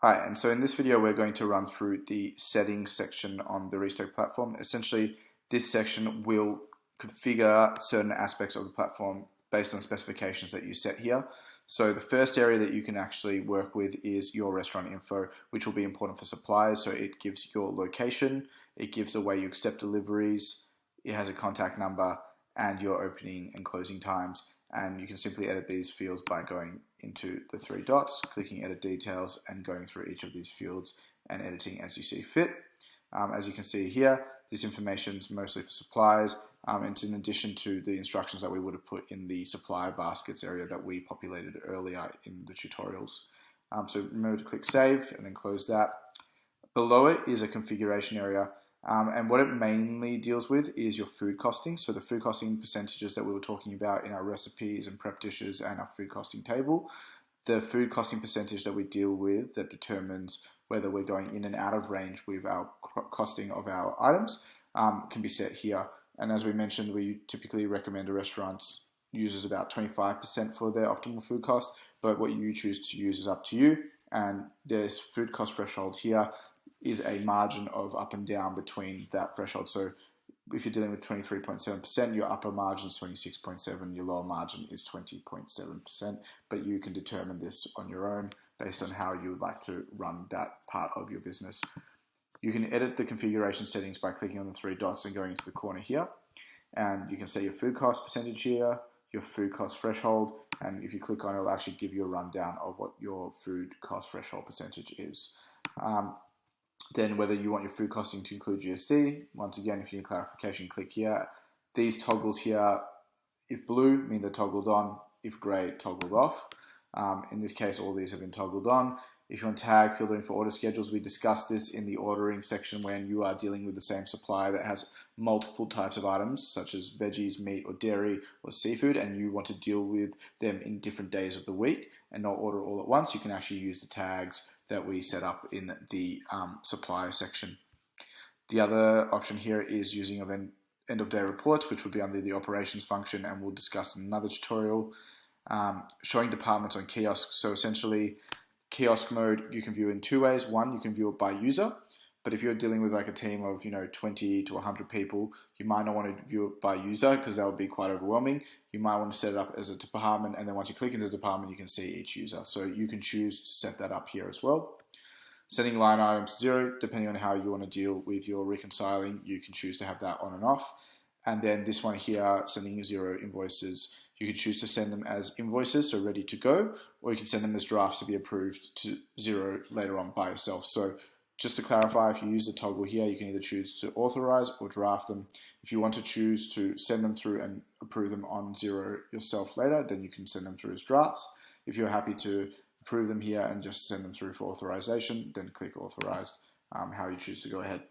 Hi, and so in this video we're going to run through the settings section on the Restoke platform. Essentially, this section will configure certain aspects of the platform based on specifications that you set here. So the first area that you can actually work with is your restaurant info, which will be important for suppliers. So it gives your location, it gives the way you accept deliveries, it has a contact number, and your opening and closing times. And you can simply edit these fields by going into the three dots, clicking edit details, and going through each of these fields and editing as you see fit. As you can see here, this information is mostly for suppliers. It's in addition to the instructions that we would have put in the supplier baskets area that we populated earlier in the tutorials. So remember to click save and then close that. Below it is a configuration area. And what it mainly deals with is your food costing. So the food costing percentages that we were talking about in our recipes and prep dishes and our food costing table. The food costing percentage that we deal with that determines whether we're going in and out of range with our costing of our items can be set here. And as we mentioned, we typically recommend a restaurant uses about 25% for their optimal food cost, but what you choose to use is up to you. And this food cost threshold here is a margin of up and down between that threshold. So if you're dealing with 23.7%, your upper margin is 26.7%, your lower margin is 20.7%, but you can determine this on your own based on how you would like to run that part of your business. You can edit the configuration settings by clicking on the three dots and going into the corner here. And you can set your food cost percentage here, your food cost threshold, and if you click on it, it'll actually give you a rundown of what your food cost threshold percentage is. Then whether you want your food costing to include GST, once again, if you need clarification, click here. These toggles here, if blue, mean they're toggled on, if grey, toggled off. In this case, all these have been toggled on. If you want tag, filtering for order schedules, we discussed this in the ordering section when you are dealing with the same supplier that has multiple types of items, such as veggies, meat, or dairy, or seafood, and you want to deal with them in different days of the week and not order all at once. You can actually use the tags that we set up in the supplier section. The other option here is using end of day reports, which will be under the operations function, and we'll discuss in another tutorial. Showing departments on kiosks. So essentially, kiosk mode you can view in two ways. One, you can view it by user, but if you're dealing with like a team of 20 to 100 people, you might not want to view it by user because that would be quite overwhelming. You might want to set it up as a department, and then once you click into the department, you can see each user. So you can choose to set that up here as well. Setting line items to 0, depending on how you want to deal with your reconciling, you can choose to have that on and off. And then this one here, sending 0 invoices. You can choose to send them as invoices, so ready to go, or you can send them as drafts to be approved to 0 later on by yourself. So just to clarify, if you use the toggle here, you can either choose to authorize or draft them. If you want to choose to send them through and approve them on 0 yourself later, then you can send them through as drafts. If you're happy to approve them here and just send them through for authorization, then click authorize. How you choose to go ahead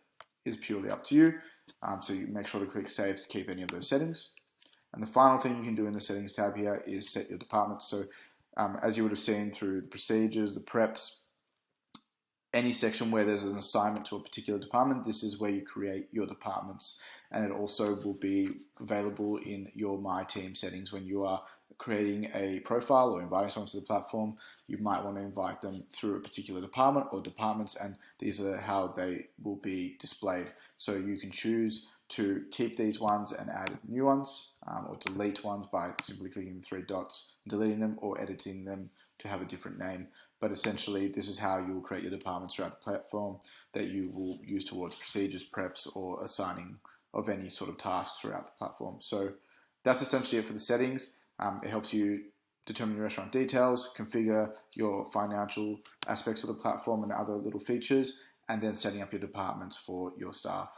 is purely up to you. So you make sure to click save to keep any of those settings. And the final thing you can do in the settings tab here is set your department. So as you would have seen through the procedures, the preps, any section where there's an assignment to a particular department, this is where you create your departments. And it also will be available in your My Team settings when you are creating a profile or inviting someone to the platform. You might want to invite them through a particular department or departments, and these are how they will be displayed. So you can choose to keep these ones and add new ones, or delete ones by simply clicking the three dots, deleting them, or editing them to have a different name. But essentially, this is how you will create your departments throughout the platform that you will use towards procedures, preps, or assigning of any sort of tasks throughout the platform. So that's essentially it for the settings. It helps you determine your restaurant details, configure your financial aspects of the platform and other little features, and then setting up your departments for your staff.